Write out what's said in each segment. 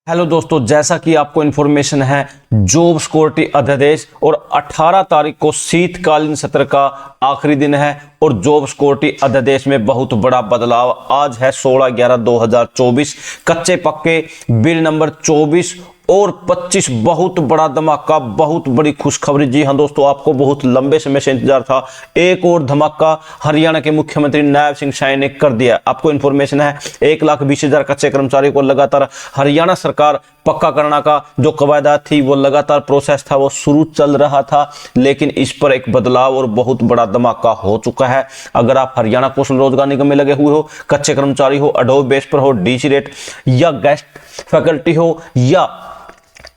Hello दोस्तों, जैसा कि आपको इन्फॉर्मेशन है, जॉब सिक्योरिटी अध्यादेश और 18 तारीख को शीतकालीन सत्र का आखिरी दिन है और जॉब सिक्योरिटी अध्यादेश में बहुत बड़ा बदलाव आज है 16/11/2024। कच्चे पक्के बिल नंबर 24 और 25 बहुत बड़ा धमाका, बहुत बड़ी खुशखबरी। जी हां दोस्तों, आपको बहुत लंबे समय से इंतजार था। एक और धमाका हरियाणा के मुख्यमंत्री नायब सिंह साय ने कर दिया। आपको इन्फॉर्मेशन है 1,20,000 कच्चे कर्मचारियों को लगातार हरियाणा सरकार पक्का करने का जो कवायदा थी वो लगातार प्रोसेस था, वो शुरू चल रहा था, लेकिन इस पर एक बदलाव और बहुत बड़ा धमाका हो चुका है। अगर आप हरियाणा कौशल रोजगार निगम में लगे हुए हो, कच्चे कर्मचारी हो, अडोब बेस पर हो, डीसी रेट या गेस्ट फैकल्टी हो या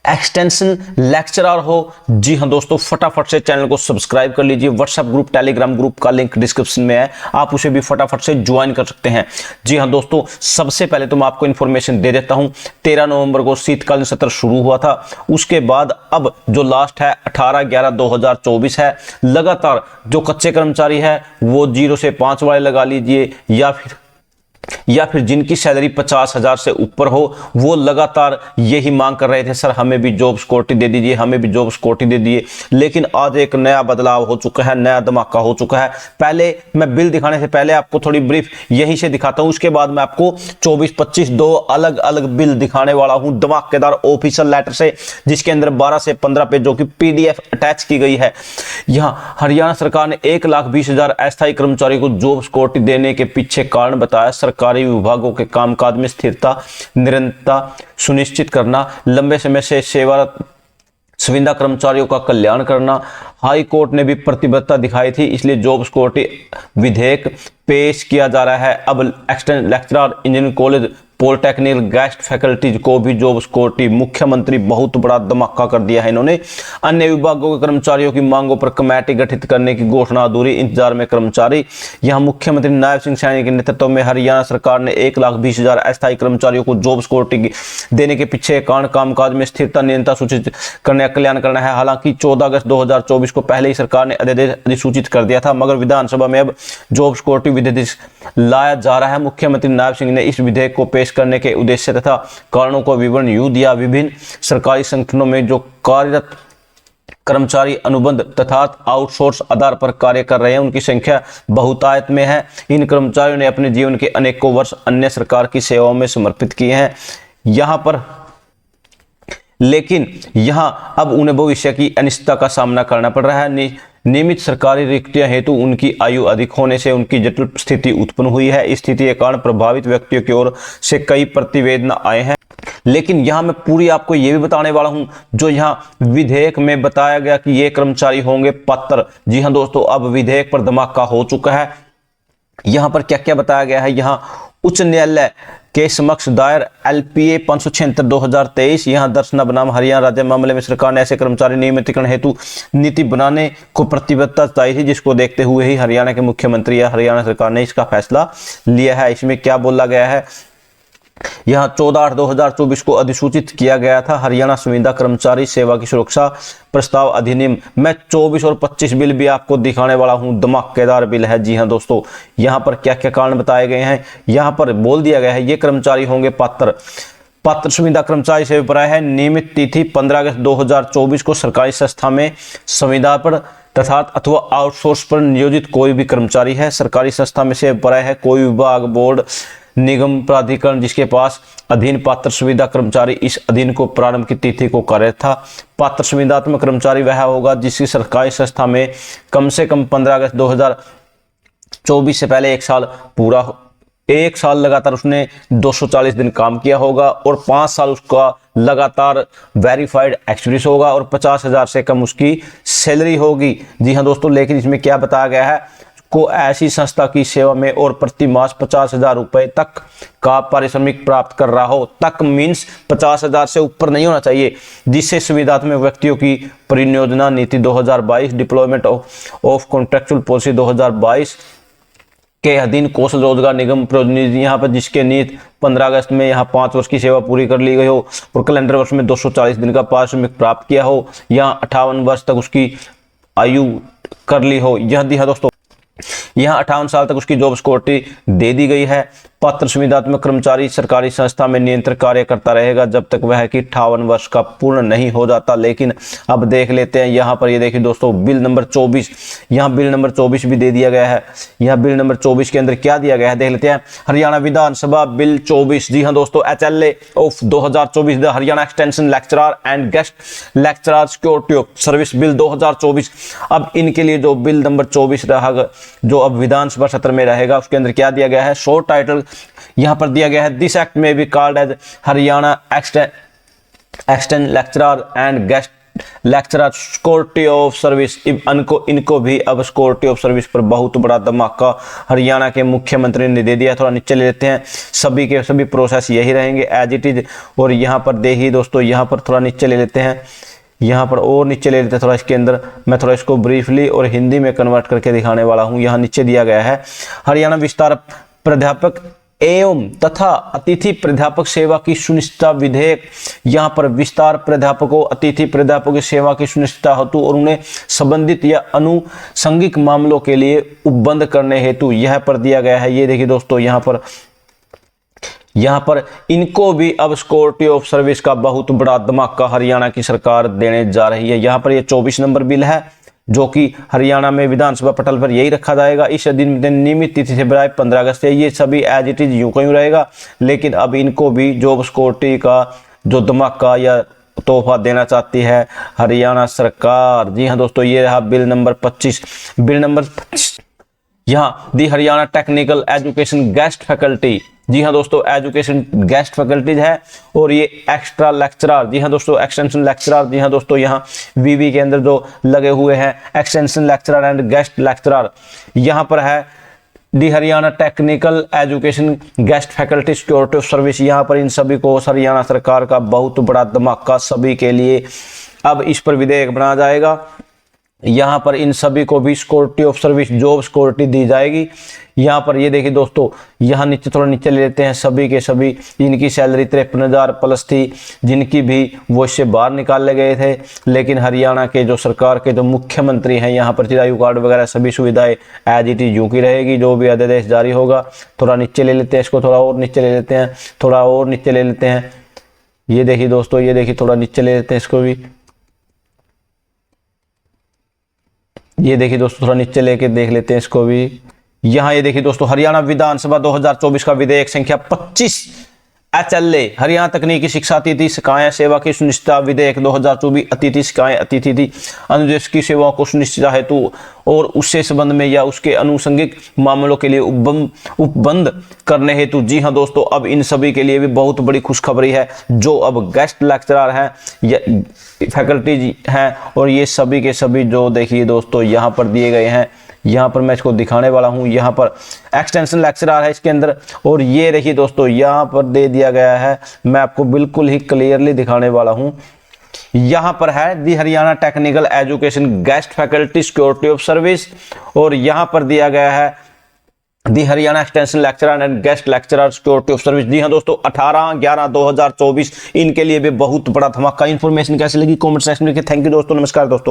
एक्सटेंशन लेक्चरर हो, जी हां दोस्तों, फटाफट से चैनल को सब्सक्राइब कर लीजिए। व्हाट्सएप ग्रुप, टेलीग्राम ग्रुप का लिंक डिस्क्रिप्शन में है, आप उसे भी फटाफट से ज्वाइन कर सकते हैं। जी हां दोस्तों, सबसे पहले तो मैं आपको इन्फॉर्मेशन दे देता हूं। 13 नवंबर को शीतकालीन सत्र शुरू हुआ था, उसके बाद अब जो लास्ट है 18/11/2024 है। लगातार जो कच्चे कर्मचारी है वो 0 से 5 वाले लगा लीजिए या फिर जिनकी सैलरी 50,000 से ऊपर हो, वो लगातार यही मांग कर रहे थे, सर हमें भी जॉब सिक्योरिटी दे दीजिए, हमें भी जॉब सिक्योरिटी दे दीजिए। लेकिन आज एक नया बदलाव हो चुका है, नया धमाका हो चुका है। पहले मैं बिल दिखाने से पहले आपको थोड़ी ब्रीफ यहीं से दिखाता हूं, उसके बाद मैं आपको 24-25 दो अलग अलग बिल दिखाने वाला हूं धमाकेदार ऑफिशियल लेटर से, जिसके अंदर 12 से 15 पेजों की PDF अटैच की गई है। यहां हरियाणा सरकार ने 1,20,000 अस्थायी कर्मचारियों को जॉब सिक्योरिटी देने के पीछे कारण बताया सरकारी विभागों के कामकाज में स्थिरता, निरंतरता सुनिश्चित करना, लंबे समय से सेवारत संविदा कर्मचारियों का कल्याण करना। हाई कोर्ट ने भी प्रतिबद्धता दिखाई थी, इसलिए जॉब सिक्योरिटी विधेयक पेश किया जा रहा है। अब extension lecturer, engineering college, polytechnical, guest faculties को भी जॉब सिक्योरिटी। मुख्यमंत्री बहुत बड़ा धमाका कर दिया है इन्होंने। अन्य विभागों के कर्मचारियों की मांगों पर कमेटी गठित करने की घोषणा अधूरी, इंतजार में कर्मचारी। यहां मुख्यमंत्री नायब सिंह सैनी के नेतृत्व में हरियाणा सरकार ने 1,20,000 अस्थायी कर्मचारियों को जॉब सिक्योरिटी देने के पीछे कारण कामकाज में स्थिरता, निरंतरता सूचित करने का कल्याण करना है। हालांकि 14 अगस्त 2024 को पहले ही सरकार ने अध्यादेश अधिसूचित कर दिया था, मगर विधानसभा में अब जॉब सिक्योरिटी विधेयक लाया जा रहा है। मुख्यमंत्री नायब सिंह ने इस विधेयक को पेश करने के उद्देश्य तथा कारणों को विवरण यूं दिया। विभिन्न सरकारी संगठनों में जो कार्यरत कर्मचारी अनुबंध तथा आउटसोर्स आधार पर कार्य कर रहे हैं, उनकी संख्या बहुतायत में है। इन कर्मचारियों ने अपने जीवन के अनेकों वर्ष अन्य सरकार की सेवाओं में समर्पित किए हैं। लेकिन यहां अब उन्हें भविष्य की अनिश्चितता का सामना करना पड़ रहा है। नियमित सरकारी रिक्तियां हेतु उनकी आयु अधिक होने से उनकी जटिल स्थिति उत्पन्न हुई है। इस स्थिति के कारण प्रभावित व्यक्तियों की ओर से कई प्रतिवेदन आए हैं। लेकिन यहां मैं पूरी आपको यह भी बताने वाला हूं, जो यहां विधेयक में बताया गया कि ये कर्मचारी होंगे पात्र। जी हां दोस्तों, अब विधेयक पर धमाका हो चुका है। यहां पर क्या क्या बताया गया है। यहां उच्च न्यायालय के समक्ष दायर LPA 576/2023 यहां दर्शना बनाम हरियाणा राज्य मामले में सरकार ने ऐसे कर्मचारी नियमितीकरण हेतु नीति बनाने को प्रतिबद्धता जताई थी, जिसको देखते हुए ही हरियाणा के मुख्यमंत्री या हरियाणा सरकार ने इसका फैसला लिया है। इसमें क्या बोला गया है, यहां 14/8/2024 को अधिसूचित किया गया था हरियाणा संविदा कर्मचारी सेवा की सुरक्षा प्रस्ताव अधिनियम। मैं 24 और 25 बिल भी आपको दिखाने वाला हूं, धमाकेदार बिल है। जी हां दोस्तों, यहां पर क्या क्या कारण बताए गए हैं। यहां पर बोल दिया गया है ये कर्मचारी होंगे पात्र संविदा कर्मचारी से अभिप्राय है। नियमित तिथि 15 अगस्त 2024 को सरकारी संस्था में संविदा पर तथा अथवा आउटसोर्स पर नियोजित कोई भी कर्मचारी है। सरकारी संस्था में से अभिप्राय है कोई विभाग, बोर्ड, निगम, प्राधिकरण जिसके पास अधीन पात्र संविदा कर्मचारी इस अधीन को प्रारंभ की तिथि को कार्यरत था। पात्र संविदात्मक कर्मचारी वह होगा जिसकी सरकारी संस्था में कम से कम 15 अगस्त 2024 से पहले 1 साल पूरा, 1 साल लगातार उसने 240 दिन काम किया होगा और 5 साल उसका लगातार वेरीफाइड एक्सपीरियंस होगा और 50,000 से कम उसकी सैलरी होगी। जी हाँ दोस्तों, लेकिन इसमें क्या बताया गया है, को ऐसी संस्था की सेवा में और प्रति मास 50,000 रुपए तक का पारिश्रमिक प्राप्त कर रहा हो। तक मीन्स 50,000 से ऊपर नहीं होना चाहिए, जिससे सुविधात्मक व्यक्तियों की परिनियोजना नीति 2022, डिप्लॉयमेंट ऑफ कॉन्ट्रेक्चुअल पॉलिसी 2022 के अधीन कौशल रोजगार निगम प्रतिनिधि यहाँ पर जिसके नीति 15 अगस्त में यहाँ 5 वर्ष की सेवा पूरी कर ली गई हो और कैलेंडर वर्ष में 240 दिन का पारिश्रमिक प्राप्त किया हो, यहाँ 58 वर्ष तक उसकी आयु कर ली हो। यह दोस्तों यहाँ 58 साल तक उसकी जॉब सिक्योरिटी दे दी गई है। पात्र सुविधात्मक कर्मचारी सरकारी संस्था में नियंत्रण कार्य करता रहेगा जब तक वह कि 58 वर्ष का पूर्ण नहीं हो जाता। लेकिन अब देख लेते हैं यहाँ पर, ये देखिए दोस्तों बिल नंबर 24, यहाँ बिल नंबर 24 भी दे दिया गया है। यहाँ बिल नंबर 24 के अंदर क्या दिया गया है देख लेते हैं। हरियाणा विधानसभा बिल 24, जी हाँ दोस्तों, HLA of 2024, the Haryana extension lecturer and guest lecturer security of service bill 2024। अब इनके लिए जो बिल नंबर 24 रहा, जो अब विधानसभा सत्र में रहेगा, उसके अंदर क्या दिया गया है, शॉर्ट टाइटल यहां पर दिया गया है, दिस एक्ट में be called as Haryana extension lecturer and guest lecturer security of service. इनको भी अब सिक्योरिटी ऑफ सर्विस पर बहुत बड़ा धमाका हरियाणा के मुख्यमंत्री ने दे दिया। थोड़ा नीचे ले लेते हैं, सभी के सभी प्रोसेस यही रहेंगे एज इट इज। और यहाँ पर देखिए दोस्तों, यहाँ पर थोड़ा नीचे ले लेते हैं, यहाँ पर और नीचे ले लेते हैं थोड़ा। इसके अंदर मैं थोड़ा इसको ब्रीफली और हिंदी में कन्वर्ट करके दिखाने वाला हूँ। यहाँ नीचे दिया गया है, हरियाणा विस्तार प्राध्यापक एवं तथा अतिथि प्राध्यापक सेवा की सुनिश्चितता विधेयक। यहाँ पर विस्तार प्राध्यापकों, अतिथि प्राध्यापकों की सेवा की सुनिश्चितता हेतु और उन्हें संबंधित या अनुषंगिक मामलों के लिए उपबंध करने हेतु यह पर दिया गया है। ये देखिए दोस्तों, यहाँ पर इनको भी अब सिक्योरिटी ऑफ सर्विस का बहुत बड़ा धमाका हरियाणा की सरकार देने जा रही है। यहाँ पर ये 24 नंबर बिल है, जो कि हरियाणा में विधानसभा पटल पर यही रखा जाएगा। इस अधिनियम नियमित तिथि से बजाय 15 अगस्त से, ये सभी एज इट इज यूं का यूं रहेगा। लेकिन अब इनको भी जॉब सिक्योरिटी का जो धमाका या तोहफा देना चाहती है हरियाणा सरकार। जी हाँ दोस्तों, ये रहा बिल नंबर 25। बिल नंबर 25 यहाँ the Haryana technical education guest faculty. जी हाँ दोस्तों, एजुकेशन गेस्ट फैकल्टीज है। और ये एक्स्ट्रा लेक्चरर, जी हाँ दोस्तों, एक्सटेंशन लेक्चरर। जी हाँ दोस्तों, यहाँ वीवी के अंदर जो लगे हुए हैं extension lecturer and guest lecturer, यहाँ पर है the Haryana technical education guest faculty security of service. यहाँ पर इन सभी को हरियाणा सरकार का बहुत बड़ा धमाका सभी के लिए अब इस पर विधेयक बनाया जाएगा। यहाँ पर इन सभी को भी security of service job security दी जाएगी। यहाँ पर ये देखिए दोस्तों, यहाँ नीचे थोड़ा नीचे ले लेते हैं, सभी के सभी इनकी सैलरी 53,000 प्लस थी, जिनकी भी वो इससे बाहर निकाले गए थे। लेकिन हरियाणा के जो सरकार के जो मुख्यमंत्री हैं, यहाँ पर चिरायु कार्ड वगैरह सभी सुविधाएं एज इट इज यूं की रहेगी, जो भी अध्यादेश जारी होगा। थोड़ा नीचे ले लेते हैं इसको, थोड़ा और नीचे ले लेते हैं, थोड़ा और नीचे ले लेते हैं। ये देखिए दोस्तों, ये देखिए थोड़ा नीचे ले लेते हैं इसको भी। ये देखिए दोस्तों, थोड़ा नीचे लेके देख लेते हैं इसको भी। यहाँ ये देखिए दोस्तों, हरियाणा विधानसभा 2024 का विधेयक संख्या 25 HLA हरियाणा तकनीकी शिक्षा अतिथि शिकायत सेवा की सुनिश्चितता विधेयक 2024 अतिथि शिकायत अतिथि अनुदेश की सेवाओं को सुनिश्चितता हेतु और उससे संबंध में या उसके अनुषंगिक मामलों के लिए उपबंध करने हेतु। जी हाँ दोस्तों, अब इन सभी के लिए भी बहुत बड़ी खुशखबरी है। जो अब गेस्ट लेक्चरर हैं या फैकल्टी हैं, और ये सभी के सभी जो देखिए दोस्तों यहाँ पर दिए गए हैं, यहाँ पर मैं इसको दिखाने वाला हूँ। यहाँ पर एक्सटेंशन लेक्चरर है इसके अंदर, और ये देखिए दोस्तों यहाँ पर दे दिया गया है, मैं आपको बिल्कुल ही क्लियरली दिखाने वाला हूँ। यहाँ पर है the Haryana technical education guest faculty security of service, और यहाँ पर दिया गया है the Haryana extension lecturer and guest lecturer security of service. जी हाँ दोस्तों, 18/11/2024 इनके लिए भी बहुत बड़ा धमाका। इन्फॉर्मेशन कैसी लगी कमेंट सेक्शन में लिखिए। थैंक यू दोस्तों, नमस्कार दोस्तों।